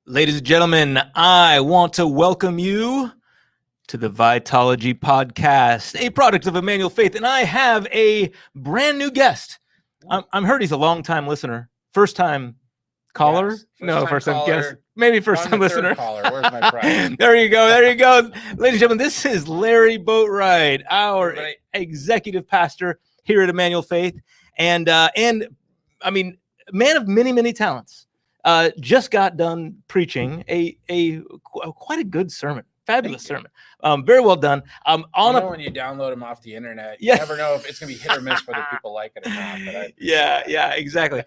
Ladies and gentlemen, I want to welcome you to the Vitalogy podcast, a product of Emmanuel Faith, and I have a brand new guest. I'm heard he's a long-time listener, first-time caller. Yes, first-time guest, maybe first-time listener. Caller. Where's my prize? There you go. Ladies and gentlemen, this is Larry Boatright, our executive pastor here at Emmanuel Faith, and I mean, man of many talents. Just got done preaching quite a good sermon, fabulous sermon, very well done. When you download them off the internet, you never know if it's going to be hit or miss whether people like it or not. But yeah, exactly.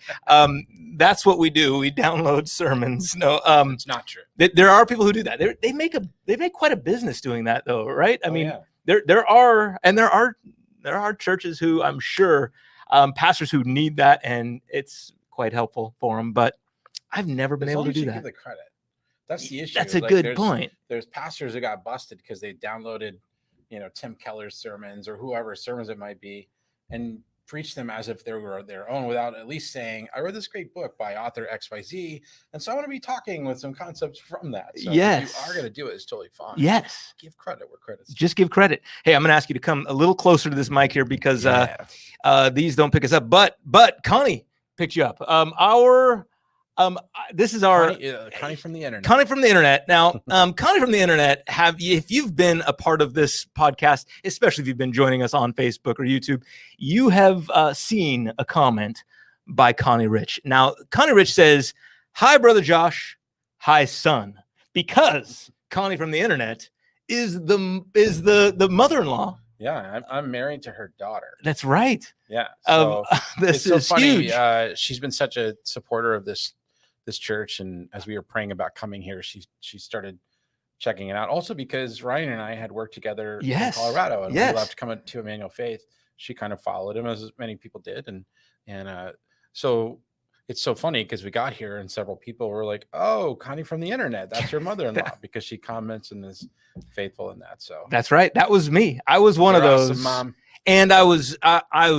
That's what we do. We download sermons. No, it's not true. There are people who do that. They make quite a business doing that, though, right? I mean, there are churches who I'm sure pastors who need that, and it's quite helpful for them, but I've never been able to do that. Give the credit. That's the issue. That's a good point. There's pastors who got busted because they downloaded, Tim Keller's sermons or whoever's sermons it might be, and preached them as if they were their own without at least saying, I read this great book by author XYZ, and so I want to be talking with some concepts from that. So yes. If you are going to do it, it's totally fine. Yes. Give credit where credit's due. Just give credit. Hey, I'm going to ask you to come a little closer to this mic here because these don't pick us up, but Connie picked you up. This is our Connie from the internet. Connie from the internet. Now, Connie from the internet, if you've been a part of this podcast, especially if you've been joining us on Facebook or YouTube, you have seen a comment by Connie Rich. Now, Connie Rich says, "Hi, brother Josh. Hi, son." Because Connie from the internet is the mother-in-law. Yeah, I'm married to her daughter. That's right. Yeah. So this is so funny. Huge. She's been such a supporter of this church, and as we were praying about coming here, she started checking it out. Also because Ryan and I had worked together in Colorado, and we loved coming to Emmanuel Faith. She kind of followed him, as many people did, and so it's so funny because we got here and several people were like, "Oh, Connie from the internet, that's your mother-in-law," because she comments and is faithful in that. So that's right. That was me. I was one of those. Awesome, Mom. And I was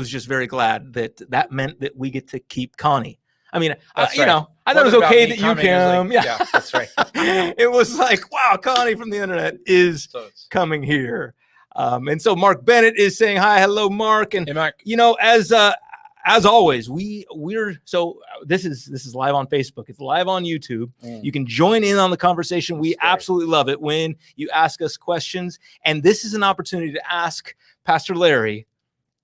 just very glad that meant that we get to keep Connie. I mean, I thought it was okay that you came. Yeah, that's right. It was like, wow, Connie from the internet is coming here. And so Mark Bennett is saying hi. Hello, Mark. And, hey, Mark. As always, this is live on Facebook. It's live on YouTube. You can join in on the conversation. We absolutely love it when you ask us questions. And this is an opportunity to ask Pastor Larry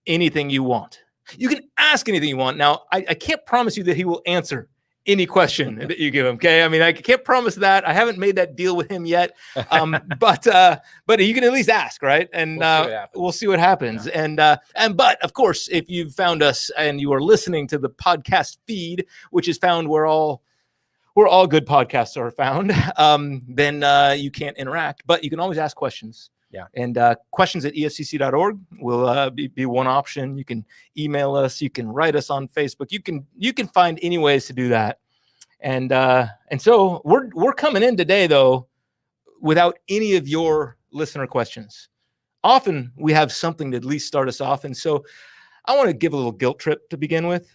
anything you want. You can ask anything you want. Now, I can't promise you that he will answer any question that you give him. Okay. I mean, I can't promise that. I haven't made that deal with him yet. But you can at least ask, right? And we'll see what happens. Yeah. But of course, if you've found us and you are listening to the podcast feed, which is found where all good podcasts are found, then you can't interact, but you can always ask questions. Yeah. And questions at EFCC.org will be one option. You can email us. You can write us on Facebook. You can find any ways to do that. And so we're coming in today, though, without any of your listener questions. Often we have something to at least start us off. And so I want to give a little guilt trip to begin with.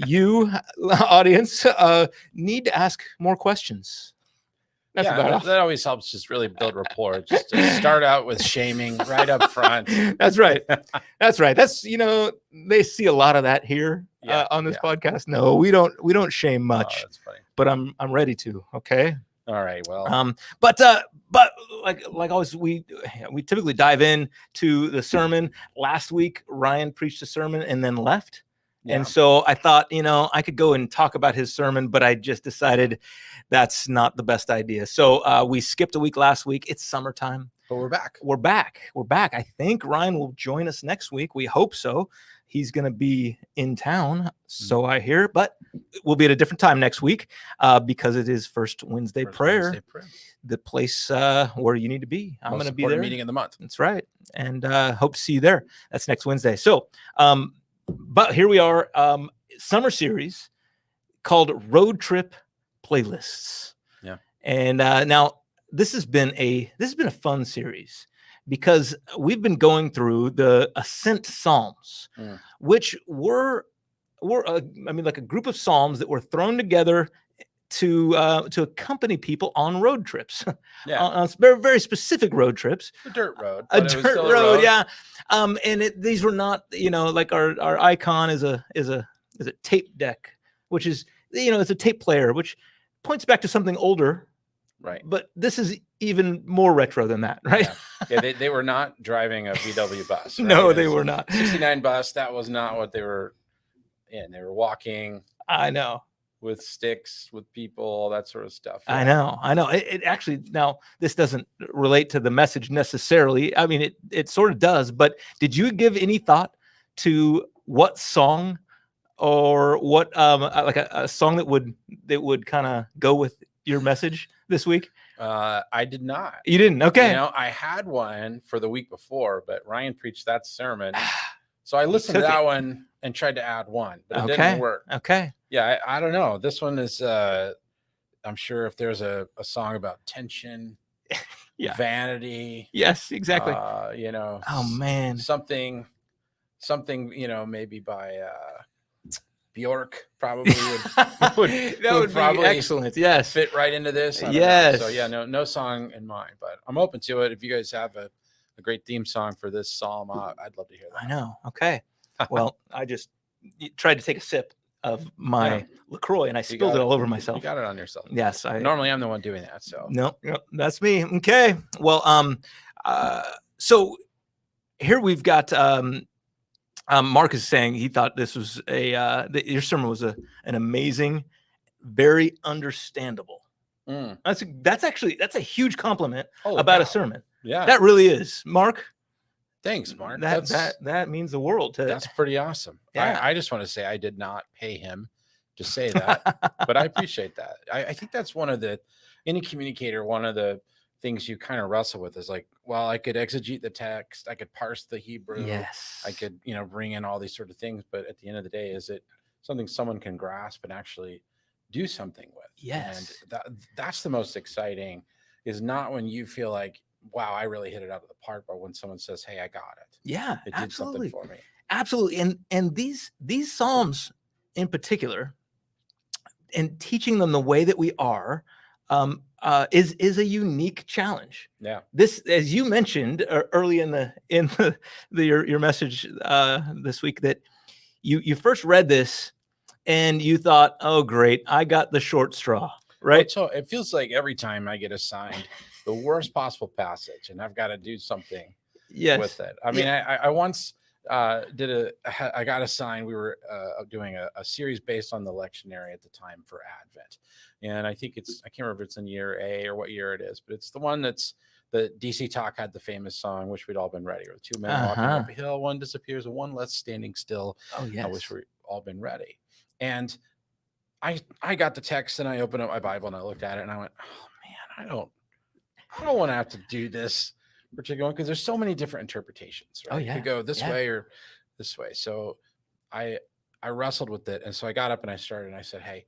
You, audience, need to ask more questions. That always helps just really build rapport. Just to start out with shaming right up front. That's right. That's they see a lot of that here on this podcast. No, we don't shame much. Oh, that's funny. But I'm ready to. Okay. All right. Well. But like always, we typically dive in to the sermon. Last week, Ryan preached a sermon and then left. Yeah. And so I thought, I could go and talk about his sermon, but I just decided that's not the best idea. So we skipped a week last week. It's summertime. But we're back. We're back. I think Ryan will join us next week. We hope so. He's going to be in town, so I hear, but we'll be at a different time next week because it is First Wednesday prayer. The place where you need to be. I'm going to be there. Meeting in the month. That's right. And hope to see you there. That's next Wednesday. So, but here we are, summer series called Road Trip Playlists. Yeah. And now this has been a fun series because we've been going through the Ascent Psalms, which were like a group of Psalms that were thrown together to accompany people on road trips, Yeah, on very, very specific road trips. a dirt road, a dirt road, yeah. And these were not, like our icon is a tape deck, which is, it's a tape player, which points back to something older. Right. But this is even more retro than that, right? Yeah, they were not driving a VW bus. Right? No, they were not. 69 bus, that was not what they were in. They were walking. I know. With sticks, with people, all that sort of stuff. Yeah. I know. It actually, now, this doesn't relate to the message necessarily. I mean, it sort of does, but did you give any thought to what song or what, like a song that would kind of go with your message this week? I did not. You didn't? Okay. I had one for the week before, but Ryan preached that sermon. So I listened to that one and tried to add one, but it didn't work. Okay. Yeah, I don't know. This one is, I'm sure if there's a song about tension, vanity. Yes, exactly. Oh man. Something, maybe by Bjork probably would probably be excellent. Yes. Fit right into this. Yes. So yeah, no song in mind, but I'm open to it. If you guys have a great theme song for this psalm, I'd love to hear that. I know. Okay. Well, I just tried to take a sip of my LaCroix and I spilled it all over myself. You got it on yourself. Yes. Normally I'm the one doing that. So no, that's me. Okay. Well, so here we've got, Mark is saying he thought this was your sermon was an amazing, very understandable. That's a huge compliment about a sermon. Yeah, that really is. Mark, thanks, Mark. That means the world. That's pretty awesome. Yeah. I just want to say I did not pay him to say that, but I appreciate that. I think that's any communicator, one of the things you kind of wrestle with is like, well, I could exegete the text, I could parse the Hebrew, yes, I could, bring in all these sort of things, but at the end of the day, is it something someone can grasp and actually do something with? Yes. And that's the most exciting, is not when you feel like, wow, I really hit it out of the park, but when someone says, hey, I got it. Yeah, it did something for me. Absolutely. And these Psalms in particular, and teaching them the way that we are, is a unique challenge. Yeah. This, as you mentioned early in your message this week, that you first read this and you thought, oh great, I got the short straw, right? So it feels like every time I get assigned the worst possible passage and I've got to do something with it. I mean, I once I got assigned, we were doing a series based on the lectionary at the time for Advent. And I think I can't remember if it's in year A or what year it is, but it's the one that's the DC Talk had the famous song, Wish We'd All Been Ready, or two men walking up a hill, one disappears and one left standing still. Oh, yes. I wish we'd all been ready. And I got the text and I opened up my Bible and I looked at it and I went, oh man, I don't want to have to do this particular one, because there's so many different interpretations, right? Oh, yeah. You could go this way or this way. So I wrestled with it. And so I got up and I started and I said, hey,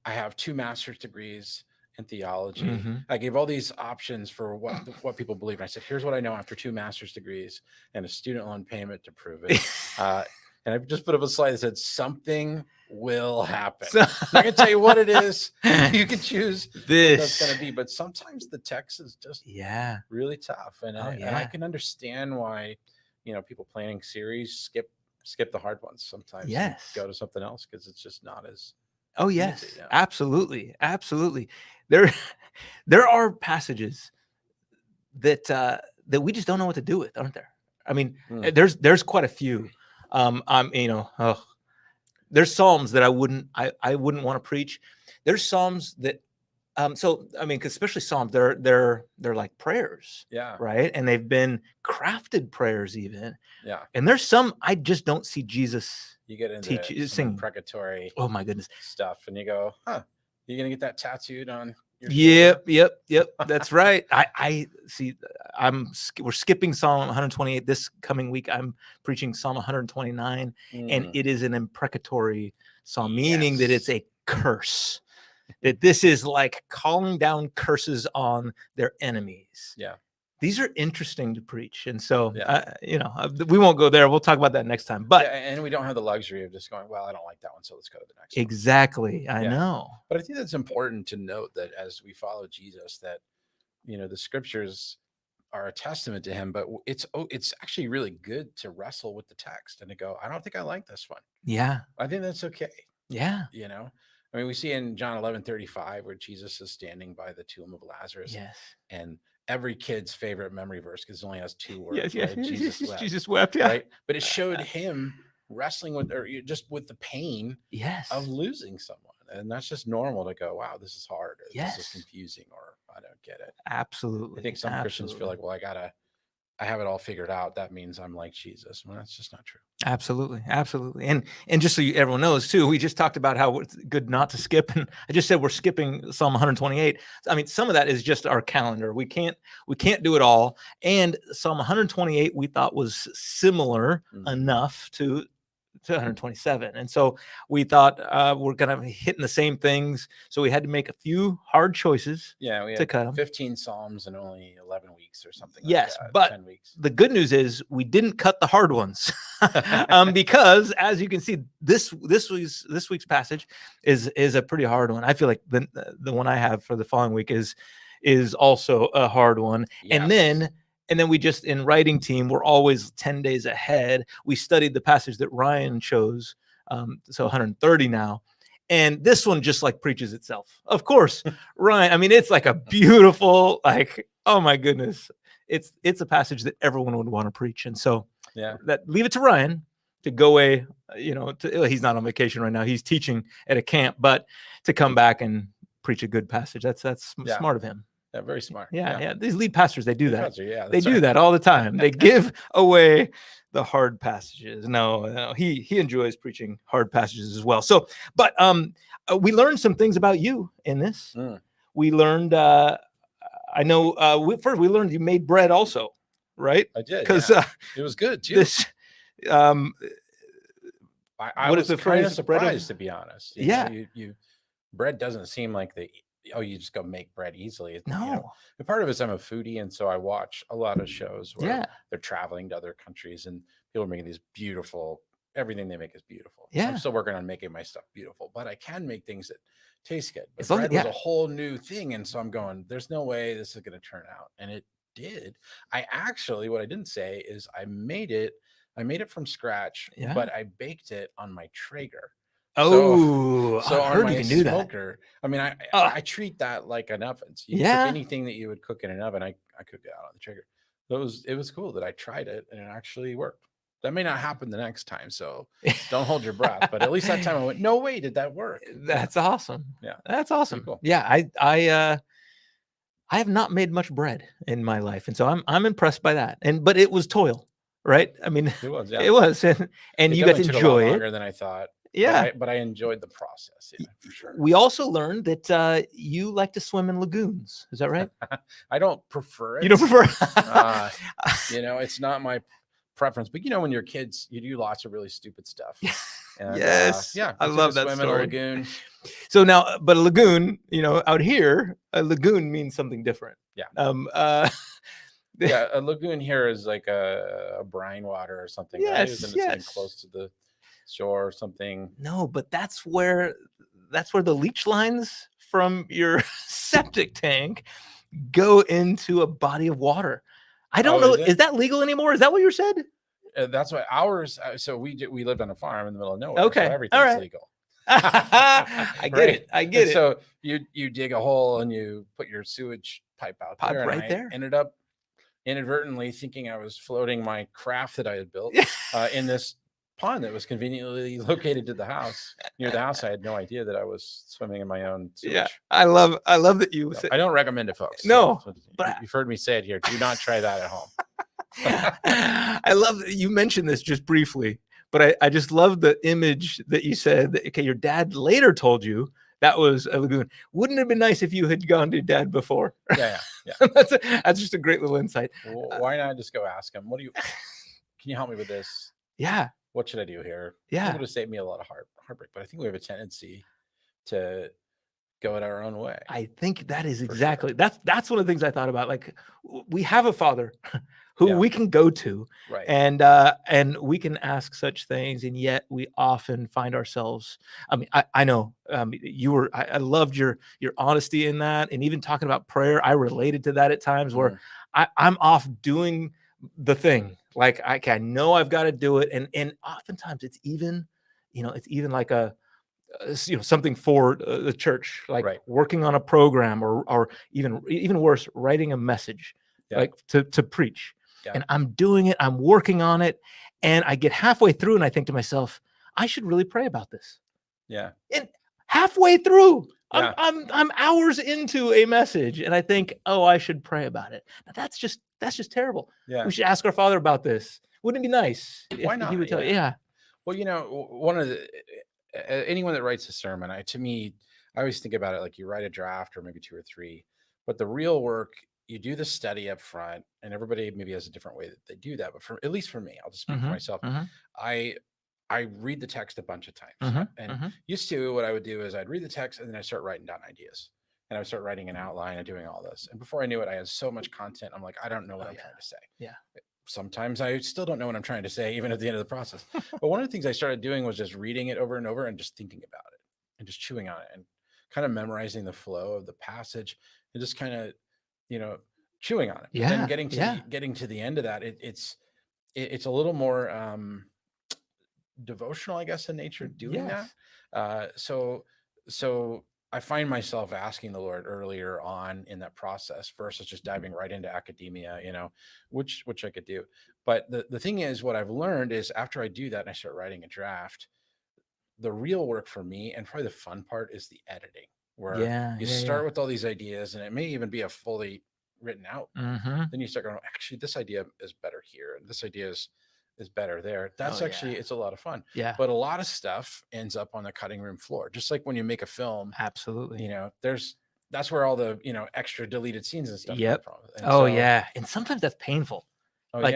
I have 2 master's degrees in theology. Mm-hmm. I gave all these options for what people believe. And I said, here's what I know after 2 master's degrees and a student loan payment to prove it. And I just put up a slide that said, something will happen. I'm not going to tell you what it is. You can choose what that's going to be. But sometimes the text is just really tough. And, and I can understand why, people planning series skip the hard ones sometimes. Go to something else because it's just not as easy, absolutely. There are passages that we just don't know what to do with, aren't there? I mean, there's quite a few. There's Psalms that I wouldn't want to preach. There's Psalms that, especially Psalms, they're like prayers, right? And they've been crafted prayers even, And there's some I just don't see Jesus. You get into some precatory, oh my goodness, stuff, and you go, you're gonna get that tattooed on. Yep. That's right. I see. We're skipping Psalm 128 this coming week. I'm preaching Psalm 129, and it is an imprecatory psalm, meaning that it's a curse. That this is like calling down curses on their enemies. Yeah. these are interesting to preach. And so, we won't go there. We'll talk about that next time. But and we don't have the luxury of just going, well, I don't like that one, so let's go to the next one. Exactly. I know. But I think that's important to note that as we follow Jesus, that, the scriptures are a testament to him, but it's actually really good to wrestle with the text and to go, I don't think I like this one. Yeah. I think that's okay. Yeah. I mean, we see in John 11:35 where Jesus is standing by the tomb of Lazarus. Yes. And every kid's favorite memory verse, because it only has 2 words. Yes, right? Jesus wept. Yeah. Right. But it showed him wrestling with, or just with the pain of losing someone. And that's just normal to go, wow, this is hard. Or this is confusing, or I don't get it. Absolutely. I think some Christians feel like, well, I have it all figured out. That means I'm like Jesus. Well, that's just not true. Absolutely. Absolutely. And just so everyone knows too, we just talked about how it's good not to skip. And I just said, we're skipping Psalm 128. I mean, some of that is just our calendar. We can't do it all. And Psalm 128, we thought was similar enough to 127. And so we thought we're kind of hitting the same things. So we had to make a few hard choices. Yeah, we had 15 Psalms in only 11 weeks or something. Yes, like that, but 10 weeks. The good news is we didn't cut the hard ones because, as you can see, this week's passage is a pretty hard one. I feel like the one I have for the following week is also a hard one. Yes. And then we just, in writing team, we're always 10 days ahead. We studied the passage that Ryan chose, so 130 now. And this one just like preaches itself. Of course, Ryan, I mean, it's like a beautiful, like, oh my goodness. It's a passage that everyone would want to preach. And so leave it to Ryan to go away, he's not on vacation right now. He's teaching at a camp, but to come back and preach a good passage. That's smart of him. Yeah, very smart. Yeah. These lead pastors, they do that. They do that all the time. They give away the hard passages. No, he enjoys preaching hard passages as well. So, but we learned some things about you in this. We learned, I know, first we learned you made bread also, right? I did. Because it was good too. This, I was kind of surprised, to be honest. You bread doesn't seem like you just go make bread easily. No. And part of it is I'm a foodie, and so I watch a lot of shows where they're traveling to other countries and people are making these beautiful, everything they make is beautiful. Yeah. I'm still working on making my stuff beautiful, but I can make things that taste good. But bread was a whole new thing, and so I'm going, there's no way this is going to turn out. And it did. I actually, what I didn't say is I made it from scratch, but I baked it on my Traeger. So I heard on you my can do smoker, I mean, I treat that like an oven. So you cook anything that you would cook in an oven, I cook it out on the Traeger. It was cool that I tried it and it actually worked. That may not happen the next time, so don't hold your breath. But at least that time I went, no way did that work. That's awesome. Yeah, that's awesome. Cool. Yeah, I have not made much bread in my life, and so I'm impressed by that. But it was toil, right? I mean, it was, and you got to enjoy it. Longer than I thought. Yeah, but I enjoyed the process. Yeah, for sure. We also learned that you like to swim in lagoons. Is that right? I don't prefer it. You don't prefer? It's not my preference. But when you're kids, you do lots of really stupid stuff. And, yes. I love that swim story. In a lagoon. So now, but a lagoon, out here, a lagoon means something different. Yeah. A lagoon here is like a brine water or something. Yes. Right? Isn't it something close to the shore or something? No, but that's where the leach lines from your septic tank go into a body of water. I don't know. Is that legal anymore? Is that what you said? That's what ours. So we lived on a farm in the middle of nowhere. Okay, so everything's legal. I get it. I get it. So you dig a hole and you put your sewage pipe out there. Right there. Ended up inadvertently thinking I was floating my craft that I had built in this pond that was conveniently located to the house. Near the house, I had no idea that I was swimming in my own sewage. Yeah, I love that you. I don't recommend it, folks. No, but you've heard me say it here. Do not try that at home. I love that you mentioned this just briefly, but I just love the image that you said that, okay, your dad later told you that was a lagoon. Wouldn't it have been nice if you had gone to dad before? Yeah. That's just a great little insight. Well, why not just go ask him? Can you help me with this? Yeah. What should I do here? Yeah. It would have saved me a lot of heartbreak, but I think we have a tendency to go it our own way. I think that is exactly, that's one of the things I thought about. Like, we have a Father who we can go to, right? And we can ask such things, and yet we often find ourselves. I mean, I know I loved your honesty in that, and even talking about prayer, I related to that at times where I'm off doing the thing. Like, I know I've got to do it, and oftentimes it's even like something for the church, like working on a program, or even worse, writing a message, like to preach. And I'm doing it, I'm working on it, and I get halfway through and I think to myself, I should really pray about this. And halfway through, I'm hours into a message, and I think, oh, I should pray about it. Now, that's just terrible. We should ask our Father about this. Wouldn't it be nice if he would tell you? Well, one of the anyone that writes a sermon, to me, I always think about it like you write a draft or maybe 2 or 3, but the real work, you do the study up front, and everybody maybe has a different way that they do that. But at least for me, I'll just speak for myself. I read the text a bunch of times, and used to, what I would do is I'd read the text and then I start writing down ideas, and I would start writing an outline and doing all this. And before I knew it, I had so much content. I'm like, I don't know what I'm trying to say. Sometimes I still don't know what I'm trying to say, even at the end of the process. But one of the things I started doing was just reading it over and over and just thinking about it and just chewing on it and kind of memorizing the flow of the passage and just kind of, chewing on it. But then getting to the end of that, it's a little more devotional, I guess, in nature, doing that. So I find myself asking the Lord earlier on in that process versus just diving right into academia, which I could do. But the thing is, what I've learned is after I do that and I start writing a draft, the real work for me, and probably the fun part, is the editing, where you start with all these ideas, and it may even be a fully written out. Then you start going, actually, this idea is better here, and this idea is better there. That's it's a lot of fun. But a lot of stuff ends up on the cutting room floor. Just like when you make a film, absolutely. That's where all the, extra deleted scenes and stuff come from. And and sometimes that's painful.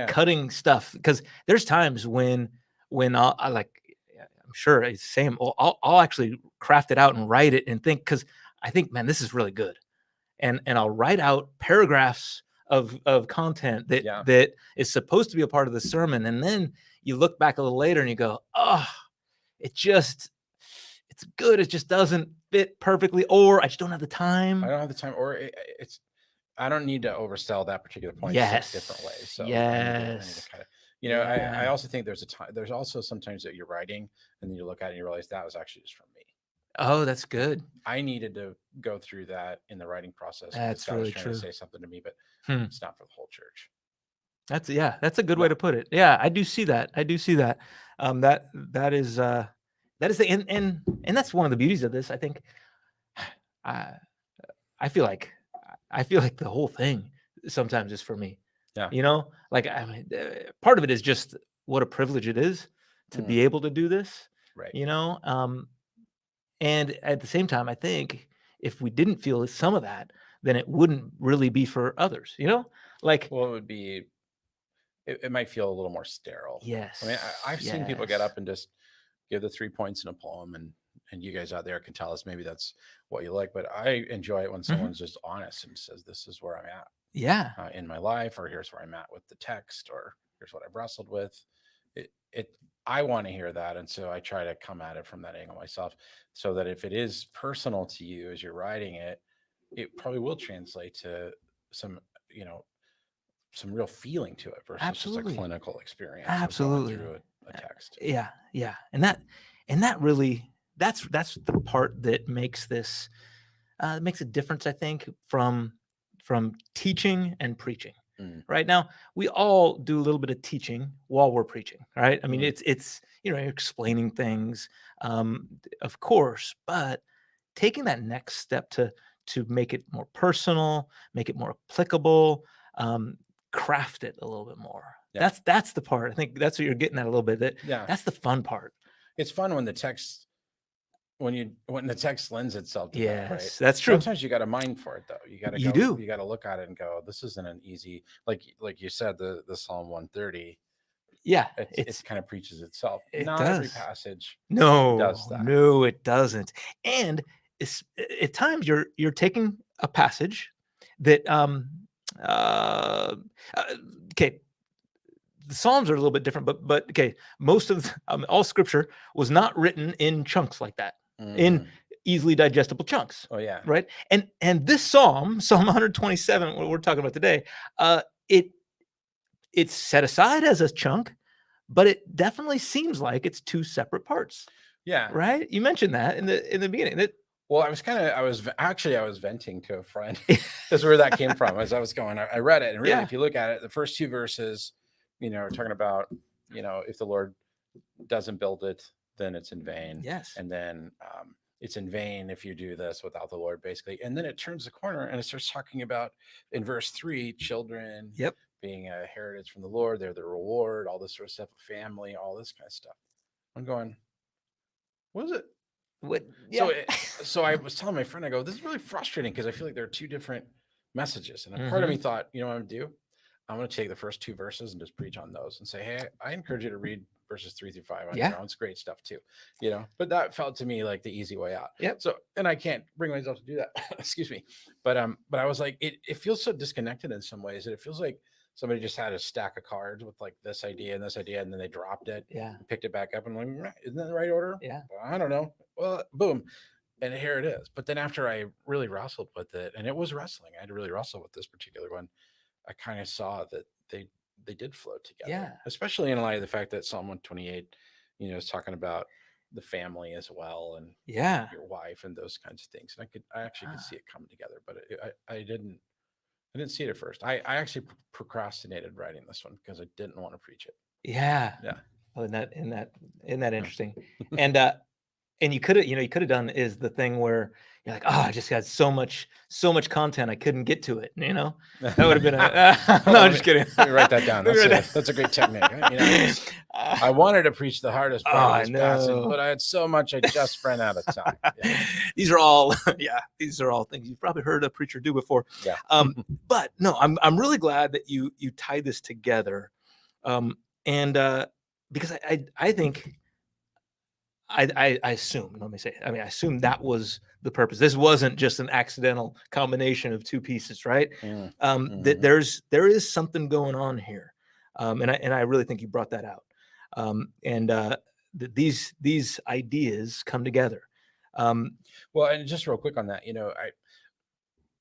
Cutting stuff, because there's times when I like, I'm sure it's the same. I'll actually craft it out and write it and think, because I think, man, this is really good. And I'll write out paragraphs of content that is supposed to be a part of the sermon, and then you look back a little later and you go, it's good, it just doesn't fit perfectly, or I just don't have the time. Or I don't need to oversell that particular point 6 different ways. So I need to kind of, I also think there's also sometimes that you're writing and then you look at it and you realize that was actually just from me. Oh, that's good. I needed to go through that in the writing process. That's really true. To say something to me, but it's not for the whole church. That's a good way to put it. Yeah, I do see that. That is the and that's one of the beauties of this. I think I feel like the whole thing sometimes is for me. Like, I mean, part of it is just what a privilege it is to be able to do this. Right. And at the same time, I think if we didn't feel some of that, then it wouldn't really be for others, Like, well, it would be, it might feel a little more sterile. Yes. I mean, I've seen people get up and just give the 3 points in a poem, and you guys out there can tell us maybe that's what you like, but I enjoy it when someone's just honest and says, this is where I'm at in my life, or here's where I'm at with the text, or here's what I've wrestled with. I want to hear that. And so I try to come at it from that angle myself, so that if it is personal to you as you're writing it, it probably will translate to some, some real feeling to it versus just a clinical experience. Absolutely. Of going through a text. Yeah. And that really, that's the part that makes this, makes a difference, I think, from teaching and preaching. Right now, we all do a little bit of teaching while we're preaching, right? I mean, it's you're explaining things, of course, but taking that next step to make it more personal, make it more applicable, craft it a little bit more. That's the part. I think that's what you're getting at a little bit. That's the fun part. It's fun when the text lends itself to that, right? That's true. Sometimes you got to mind for it, though. You got to look at it and go, this isn't an easy, like you said, the Psalm 130. Yeah, it kind of preaches itself. It Not does. every passage does that. No, it doesn't. And at times you're taking a passage that okay, the Psalms are a little bit different, but okay, most of all Scripture was not written in chunks like that, in easily digestible chunks. Oh yeah, right. And this Psalm 127, what we're talking about today, it's set aside as a chunk, but it definitely seems like it's two separate parts. Yeah. Right. You mentioned that in the beginning. Well, I was venting to a friend. That's where that came from. As I was going, I read it, and really, if you look at it, the first two verses, are talking about, if the Lord doesn't build it, then it's in vain. Yes. And then it's in vain if you do this without the Lord, basically. And then it turns the corner and it starts talking about, in verse 3, children. Yep. Being a heritage from the Lord, they're the reward, all this sort of stuff, family, all this kind of stuff. I'm going, what is it? What? Yeah. So I was telling my friend, I go, this is really frustrating because I feel like there are two different messages. And a part of me thought, you know what I'm going to do? I'm going to take the first two verses and just preach on those and say, hey, I encourage you to read verses 3 through 5 on your own. It's great stuff too, but that felt to me like the easy way out. Yep. So, and I can't bring myself to do that. Excuse me. But I was like, it feels so disconnected in some ways that it feels like somebody just had a stack of cards with like this idea, and then they dropped it. Yeah. Picked it back up and like, isn't that the right order? Yeah. I don't know. Well, boom. And here it is. But then after I really wrestled with it, and it was wrestling, I had to really wrestle with this particular one. I kind of saw that they did flow together. Yeah. Especially in light of the fact that Psalm 128, is talking about the family as well, and your wife and those kinds of things. And I actually could see it come together, but I didn't see it at first. I actually procrastinated writing this one because I didn't want to preach it. Yeah. Yeah. Well, isn't that interesting? And you could have done is the thing where you're like, oh, I just got so much content, I couldn't get to it. That would have been no, I'm just kidding. Let me write that down. That's a great technique. I wanted to preach the hardest part of this passage, but I had so much, I just ran out of time. Yeah. These are all things you've probably heard a preacher do before. Yeah. But no, I'm really glad that you tied this together. And because I think I assume, I assume that was the purpose. This wasn't just an accidental combination of two pieces, right? That there is something going on here. And I really think you brought that out. These ideas come together. Well, and just real quick on that,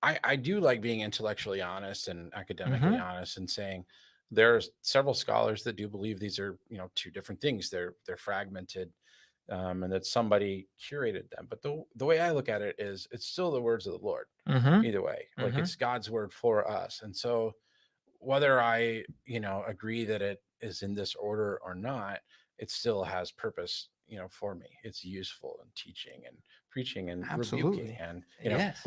I do like being intellectually honest and academically honest and saying there's several scholars that do believe these are, two different things. They're fragmented. And that somebody curated them. But the way I look at it is it's still the words of the Lord either way. Like it's God's word for us. And so whether I, agree that it is in this order or not, it still has purpose, for me. It's useful in teaching and preaching and rebuking and,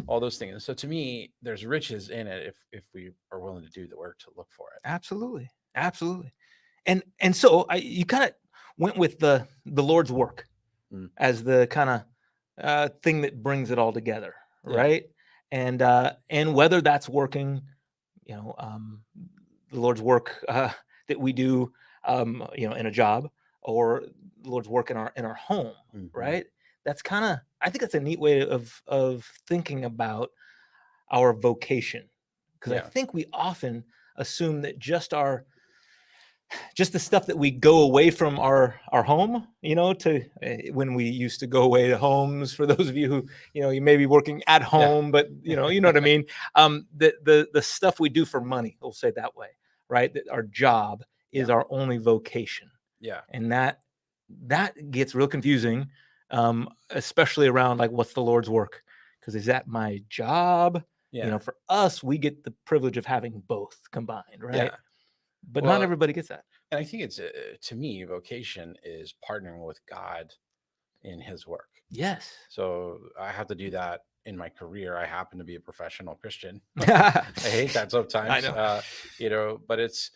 all those things. And so to me, there's riches in it if we are willing to do the work to look for it. Absolutely. And so you kind of went with the Lord's work as the kind of thing that brings it all together, right? And whether that's working, the Lord's work that we do, in a job, or the Lord's work in our home, right? That's I think that's a neat way of thinking about our vocation, because I think we often assume that just the stuff that we go away from our home, to when we used to go away to homes, for those of you who, you may be working at home, but you know what I mean? The stuff we do for money, we'll say it that way, right? That our job is our only vocation. Yeah. And that gets real confusing, especially around like, what's the Lord's work? Because is that my job? Yeah. For us, we get the privilege of having both combined, right? Yeah. But not everybody gets that. And I think it's, to me, vocation is partnering with God in his work. Yes. So I have to do that in my career. I happen to be a professional Christian. I hate that sometimes. I know. But it's,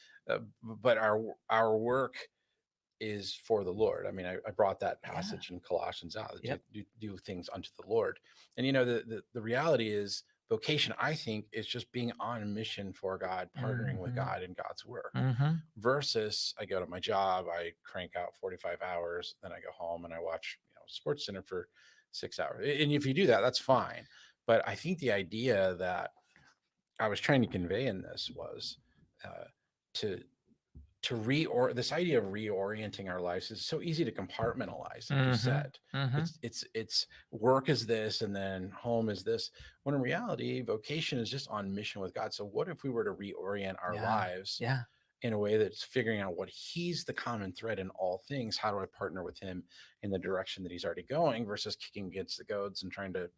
but our work is for the Lord. I mean, I brought that passage in Colossians out. Do things unto the Lord. And, the reality is, vocation, I think, is just being on a mission for God, partnering with God in God's work, versus I go to my job, I crank out 45 hours, then I go home and I watch, Sports Center for 6 hours. And if you do that, that's fine. But I think the idea that I was trying to convey in this was to this idea of reorienting our lives is so easy to compartmentalize, like you said. It's work is this, and then home is this, when in reality, vocation is just on mission with God. So what if we were to reorient our lives in a way that's figuring out what he's the common thread in all things? How do I partner with him in the direction that he's already going versus kicking against the goads and trying to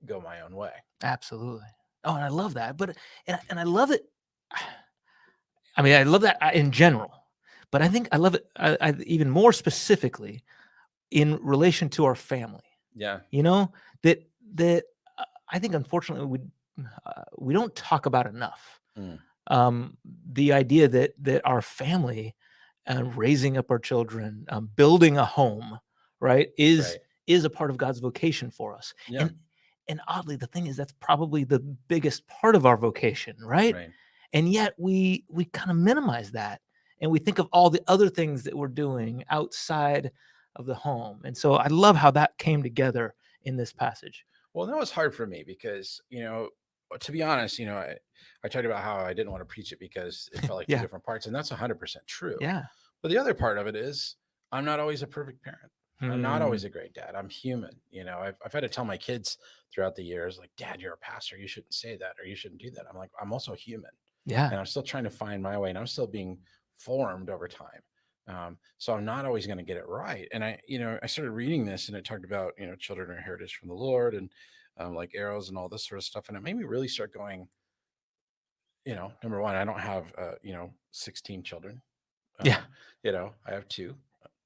go my own way? Absolutely. Oh, and I love that. But, and I love it. I mean, I love that in general, but I think I love it I even more specifically in relation to our family. Yeah. You know, that I think, unfortunately, we don't talk about enough. The idea that our family, raising up our children, building a home, right, is a part of God's vocation for us. Yeah. And oddly, the thing is, that's probably the biggest part of our vocation, right? And yet we kind of minimize that, and we think of all the other things that we're doing outside of the home. And so I love how that came together in this passage. Well, that was hard for me because, to be honest, I talked about how I didn't want to preach it because it felt like two different parts, and that's 100% true. Yeah. But the other part of it is I'm not always a perfect parent. I'm not always a great dad. I'm human. I've had to tell my kids throughout the years, like, Dad, you're a pastor. You shouldn't say that, or you shouldn't do that. I'm like, I'm also human. Yeah. And I'm still trying to find my way, and I'm still being formed over time. So I'm not always going to get it right. And I started reading this, and it talked about, children are heritage from the Lord, and like arrows and all this sort of stuff. And it made me really start going, number one, I don't have, 16 children. I have 2.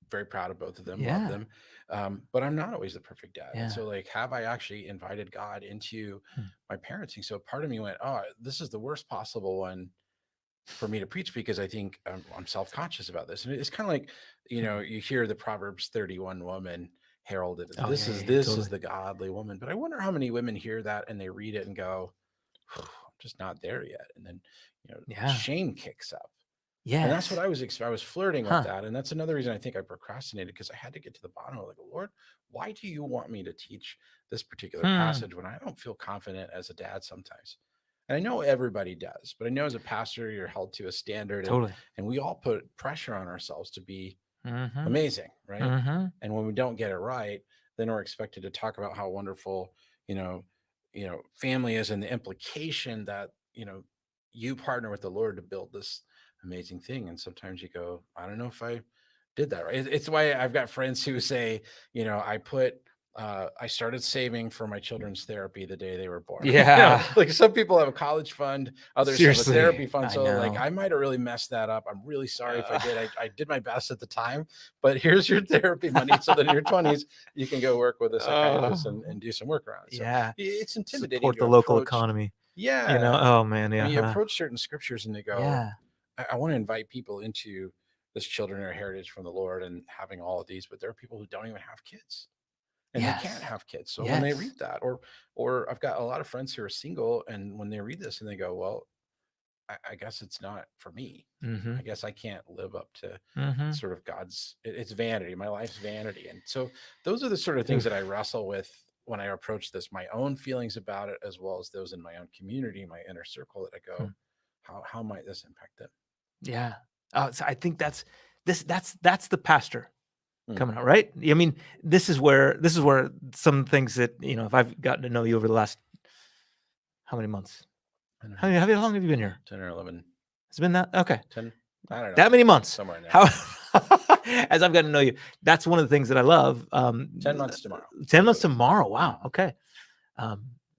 Very proud of both of them. Love them. But I'm not always the perfect dad. And so, like, have I actually invited God into my parenting? So part of me went, oh, this is the worst possible one for me to preach, because I think I'm self-conscious about this. And it's kind of like, you hear the Proverbs 31 woman heralded. This is the godly woman. But I wonder how many women hear that and they read it and go, I'm just not there yet. And then, shame kicks up. Yeah. And that's what I was flirting with that. And that's another reason I think I procrastinated, because I had to get to the bottom of, like, Lord, why do you want me to teach this particular passage when I don't feel confident as a dad sometimes? And I know everybody does, but I know as a pastor, you're held to a standard, and we all put pressure on ourselves to be amazing. Right. And when we don't get it right, then we're expected to talk about how wonderful, family is, and the implication that, you partner with the Lord to build this amazing thing. And sometimes you go, I don't know if I did that right. It's why I've got friends who say, I started saving for my children's therapy the day they were born. Yeah. Like, some people have a college fund, others have a therapy fund. So like, I might have really messed that up. I'm really sorry if I did. I did my best at the time, but here's your therapy money. So that in your 20s, you can go work with a psychiatrist and do some work around it. So it's intimidating. Support the local economy. Yeah. Oh man. Yeah. I mean, you approach certain scriptures and they go, I want to invite people into this children are heritage from the Lord and having all of these, but there are people who don't even have kids, and they can't have kids. So when they read that, or I've got a lot of friends who are single, and when they read this and they go, well, I guess it's not for me. I guess I can't live up to sort of it's vanity. My life's vanity. And so those are the sort of things that I wrestle with when I approach this, my own feelings about it, as well as those in my own community, my inner circle, that I go, how might this impact them? Yeah. So I think that's the pastor coming out, right? I mean, this is where some things that, if I've gotten to know you over the last, how many months? How long have you been here? 10 or 11. It's been that? Okay. 10. I don't know. That many months. Somewhere in there. As I've gotten to know you, that's one of the things that I love. 10 months tomorrow. 10 months tomorrow. Wow. Okay.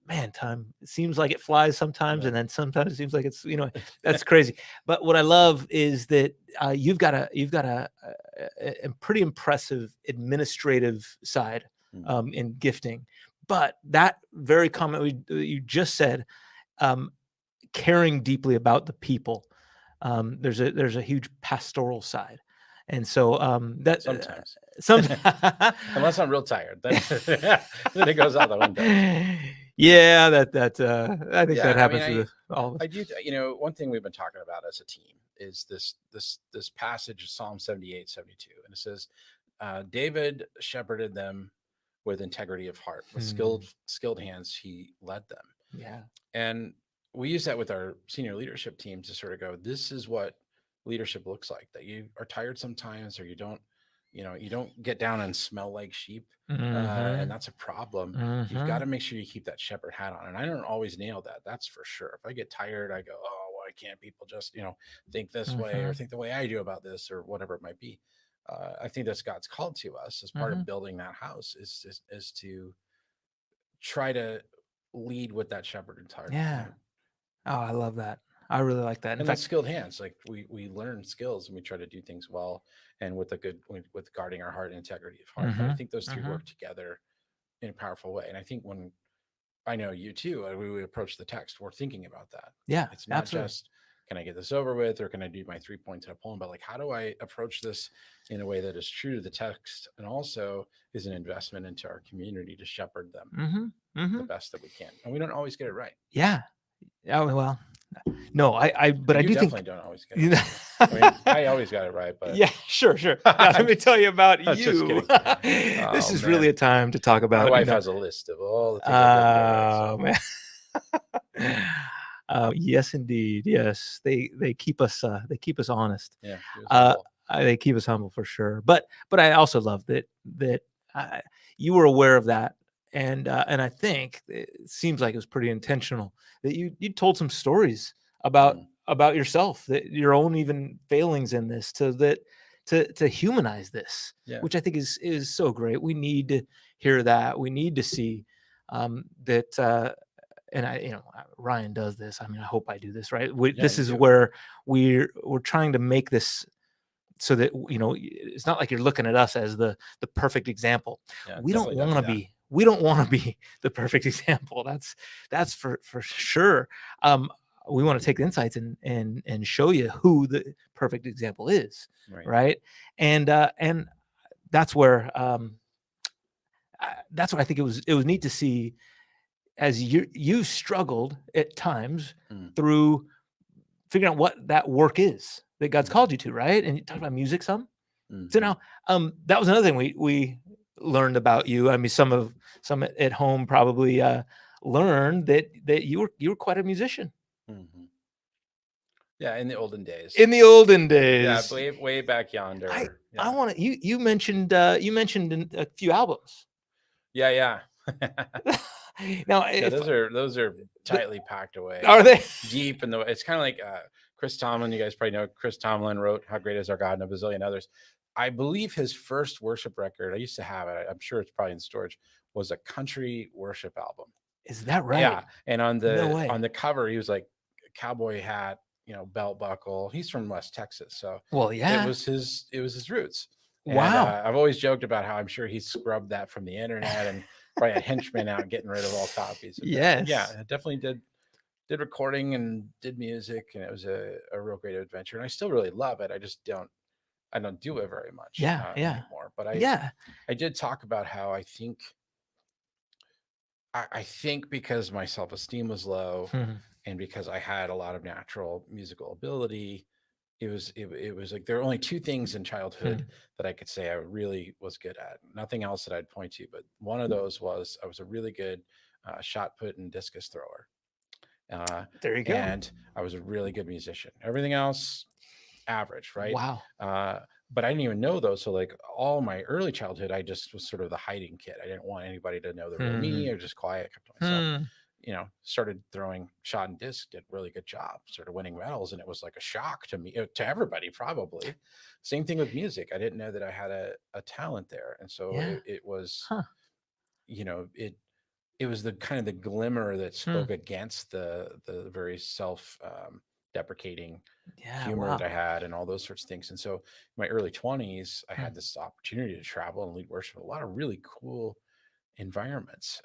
Man, time seems like it flies sometimes, and then sometimes it seems like it's, that's crazy. But what I love is that you've got a pretty impressive administrative side in gifting. But that very comment you just said, caring deeply about the people, there's a huge pastoral side. And so that sometimes unless I'm real tired, then it goes out the window. Yeah, that I think that happens with all of us. I do. One thing we've been talking about as a team is this passage of Psalm 78, 72, and it says, David shepherded them with integrity of heart, with skilled hands, he led them. Yeah. And we use that with our senior leadership team to sort of go, this is what leadership looks like, that you are tired sometimes, or you don't get down and smell like sheep. And that's a problem. You've got to make sure you keep that shepherd hat on. And I don't always nail that. That's for sure. If I get tired, I go, oh, why can't people just, think this way, or think the way I do about this, or whatever it might be. I think that's God's called to us as part of building that house is to try to lead with that shepherd's heart. Yeah. Oh, I love that. I really like that. In fact, skilled hands, like we learn skills and we try to do things well, and with guarding our heart and integrity of heart. But I think those two work together in a powerful way. And I think when I know you too, we approach the text, we're thinking about that. Yeah, it's not just, can I get this over with, or can I do my 3 points in a poem? But like, how do I approach this in a way that is true to the text and also is an investment into our community to shepherd them the best that we can? And we don't always get it right. Yeah. Oh, well, no, I do definitely think don't always get it right. I mean, I always got it right, but yeah, sure. Now, let me tell you about you. Just kidding. This is really a time to talk about. My wife has a list of all the things I did right, so. Man. Yes, indeed. Yes, they keep us honest. Yeah, they keep us humble for sure. But I also love that you were aware of that, and I think it seems like it was pretty intentional that you told some stories about yourself, that your own even failings in this, to humanize this, which I think is so great. We need to hear that. We need to see that. And Ryan does this. I mean, I hope I do this, right? This is where we're trying to make this so that, it's not like you're looking at us as the perfect example. We don't want to be. We don't want to be the perfect example. That's for sure. We want to take the insights and show you who the perfect example is, right? And that's where that's what I think it was neat to see, as you struggled at times through figuring out what that work is that God's called you to, right? And you talked about music some. So now that was another thing we learned about you. I mean, some at home probably learned that you were quite a musician. Yeah, in the olden days. Yeah, way back yonder. I want to. You mentioned a few albums. Yeah. Now, those are tightly packed away. Are they deep in the? It's kind of like Chris Tomlin. You guys probably know Chris Tomlin wrote "How Great Is Our God" and a bazillion others. I believe his first worship record, I used to have it, I'm sure it's probably in storage, was a country worship album. Is that right? Yeah. And on the cover, he was like a cowboy hat, belt buckle. He's from West Texas. So it was his roots. Wow. And, I've always joked about how I'm sure he scrubbed that from the internet and probably a henchman out getting rid of all copies. Yes. Yeah, I definitely did recording and did music, and it was a real great adventure. And I still really love it. I just don't do it very much anymore. But I did talk about how I think because my self-esteem was low and because I had a lot of natural musical ability, it was like there are only two things in childhood that I could say I really was good at. Nothing else that I'd point to, but one of those was I was a really good shot put and discus thrower. There you go. And I was a really good musician. Everything else, average, right? Wow. But I didn't even know those. So like all my early childhood, I just was sort of the hiding kid. I didn't want anybody to know the real me. I was just quiet, kept to myself. Started throwing shot and disc, did a really good job, started winning medals. And it was like a shock to me, to everybody, probably. Same thing with music. I didn't know that I had a talent there. And so it was, it was the kind of the glimmer that spoke against the very deprecating humor that I had and all those sorts of things. And so in my early 20s, I had this opportunity to travel and lead worship in a lot of really cool environments.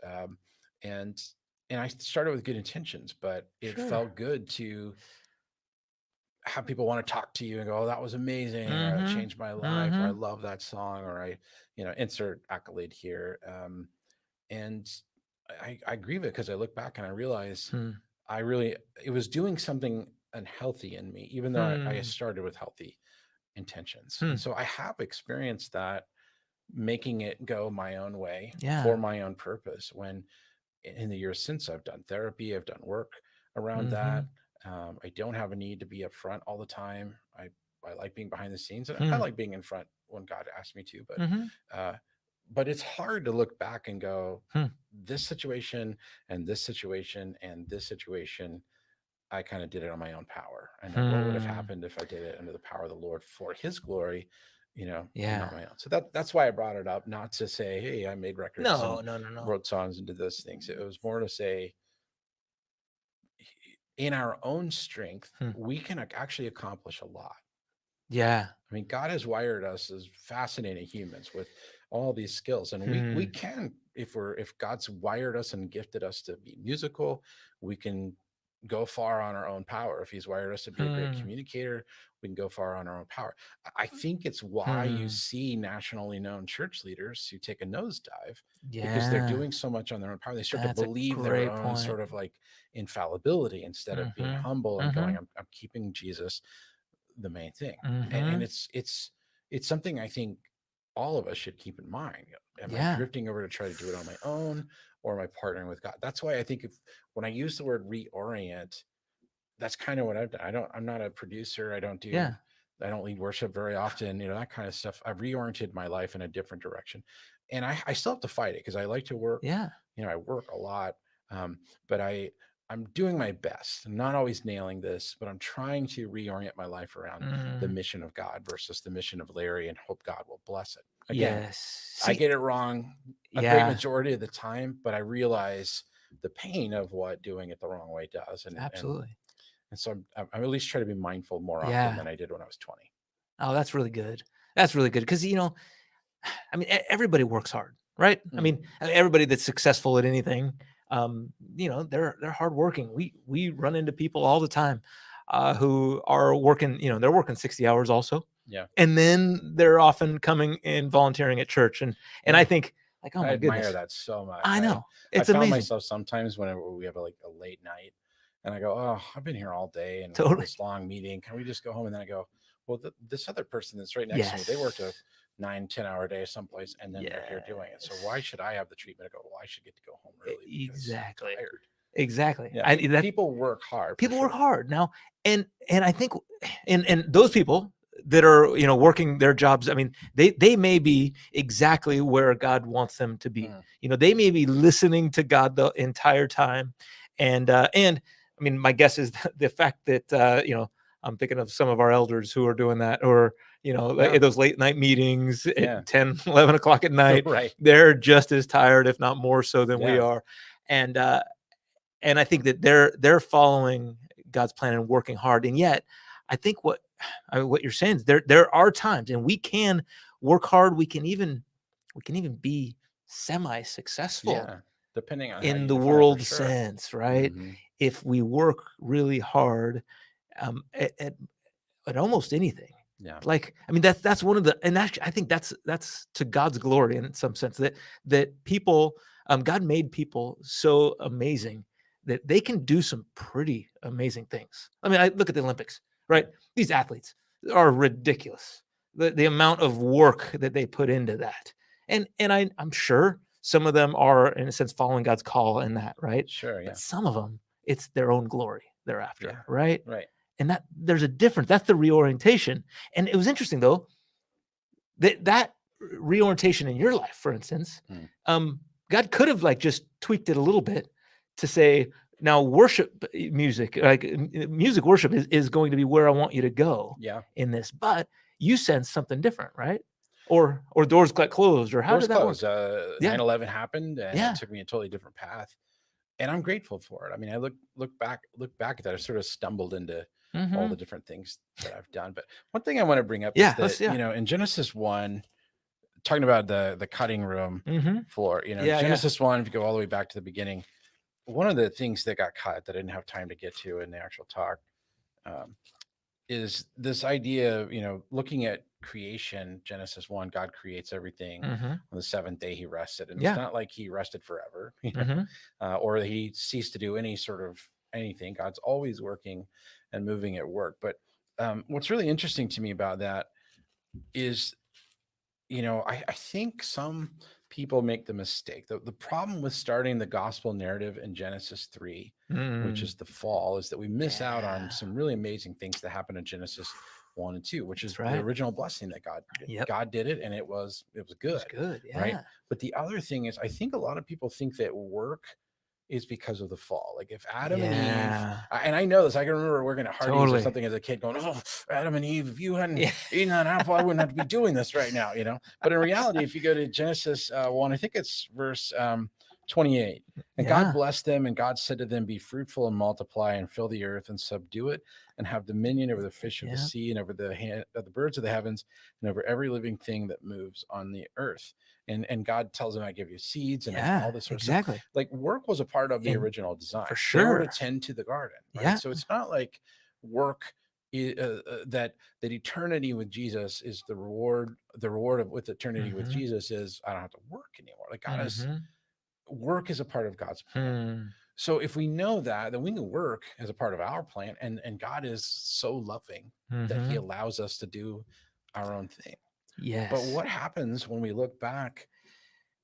And I started with good intentions, but it felt good to have people want to talk to you and go, "Oh, that was amazing," or "That changed my life," or "I love that song," or "I, insert accolade here." And I agree with it because I look back and I realize it was doing something unhealthy in me, even though I started with healthy intentions. And so I have experienced that making it go my own way for my own purpose, when in the years since I've done therapy, I've done work around that. I don't have a need to be up front all the time. I like being behind the scenes, and I like being in front when God asks me to, but it's hard to look back and go, this situation and this situation and this situation, I kind of did it on my own power. And then what would have happened if I did it under the power of the Lord for his glory, and not my own. So that's why I brought it up, not to say, hey, I made records wrote songs and did those things. It was more to say, in our own strength, we can actually accomplish a lot. Yeah. I mean, God has wired us as fascinating humans with all these skills, and we can, if God's wired us and gifted us to be musical, we can go far on our own power. If he's wired us to be a great communicator, we can go far on our own power. I think it's why you see nationally known church leaders who take a nosedive, because they're doing so much on their own power. They start to believe their own sort of like infallibility, instead of being humble and going, I'm keeping Jesus the main thing. And it's something I think all of us should keep in mind. Am I drifting over to try to do it on my own, or am I partnering with God? That's why I think when I use the word reorient, that's kind of what I've done. I'm not a producer. I don't lead worship very often, that kind of stuff. I've reoriented my life in a different direction, and I still have to fight it, because I like to work. I work a lot. But I'm doing my best. I'm not always nailing this, but I'm trying to reorient my life around the mission of God versus the mission of Larry, and hope God will bless it. Again, I get it wrong a great majority of the time, but I realize the pain of what doing it the wrong way does. And absolutely. And so I'm at least try to be mindful more often than I did when I was 20. Oh, that's really good. That's really good. Because, I mean, everybody works hard, right? I mean, everybody that's successful at anything, they're hardworking. We run into people all the time who are working, they're working 60 hours also. Yeah. And then they're often coming and volunteering at church. And I think, like, oh my goodness. I admire that so much. I know. It's amazing. I found myself sometimes whenever we have a late night, and I go, oh, I've been here all day and this long meeting. Can we just go home? And then I go, well, this other person that's right next to me, they worked a 9-10 hour day someplace, and then they're here doing it. So why should I have the treatment to go, well, I should get to go home early? Exactly. I'm tired. Exactly. Yeah, people work hard. People work hard now. And I think, and those people that are, working their jobs, I mean, they may be exactly where God wants them to be. They may be listening to God the entire time. And I mean, my guess is the fact that, I'm thinking of some of our elders who are doing that, or, those late night meetings at 10, 11 o'clock at night, they're just as tired, if not more so than we are. And I think that they're following God's plan and working hard. And yet I think what you're saying is there are times, and we can work hard. We can even be semi-successful, depending on in the world sense, right? If we work really hard at almost anything. Like, I mean, that's one of the, and actually, I think that's to God's glory in some sense, that people, God made people so amazing that they can do some pretty amazing things. I mean, I look at the Olympics, right? These athletes are ridiculous. The amount of work that they put into that. And I'm sure some of them are, in a sense, following God's call in that, right? Sure, yeah. But some of them, it's their own glory they're after, right? Right. And that there's a difference. That's the reorientation. And it was interesting, though, that reorientation in your life, for instance, God could have just tweaked it a little bit to say, now worship music, music worship is going to be where I want you to go in this. But you sense something different, right? Or doors got closed, or how did that work? 9/11 happened, and it took me a totally different path. And I'm grateful for it. I mean, I look back at that. I sort of stumbled into all the different things that I've done. But one thing I want to bring up is that, in Genesis 1, talking about the cutting room floor, Genesis 1, if you go all the way back to the beginning, one of the things that got cut that I didn't have time to get to in the actual talk is this idea of, looking at creation. Genesis 1, God creates everything. On the seventh day he rested, and it's not like he rested forever, or that he ceased to do any sort of anything. God's always working and moving at work. But what's really interesting to me about that is I think some people make the mistake. The problem with starting the gospel narrative in Genesis 3, which is the fall, is that we miss out on some really amazing things that happen in Genesis 1 and 2, which is the original blessing that God did. God did it, and it was good. It was good, right? But the other thing is, I think a lot of people think that work is because of the fall. Like if Adam and Eve, and I know this, I can remember working at Hardee's or something as a kid going, oh, Adam and Eve, if you hadn't eaten that apple, I wouldn't have to be doing this right now, But in reality, if you go to Genesis 1, I think it's verse 28, and God blessed them, and God said to them, be fruitful and multiply and fill the earth and subdue it and have dominion over the fish of the sea and over the birds of the heavens and over every living thing that moves on the earth. And God tells them, I give you seeds and all this sort of stuff. Like work was a part of the original design. For sure. They were to tend to the garden. Right? So it's not like work that eternity with Jesus is the reward of with eternity with Jesus is I don't have to work anymore. Like God is work is a part of God's plan. So if we know that, then we can work as a part of our plan. And God is so loving that he allows us to do our own thing. Yes. But what happens when we look back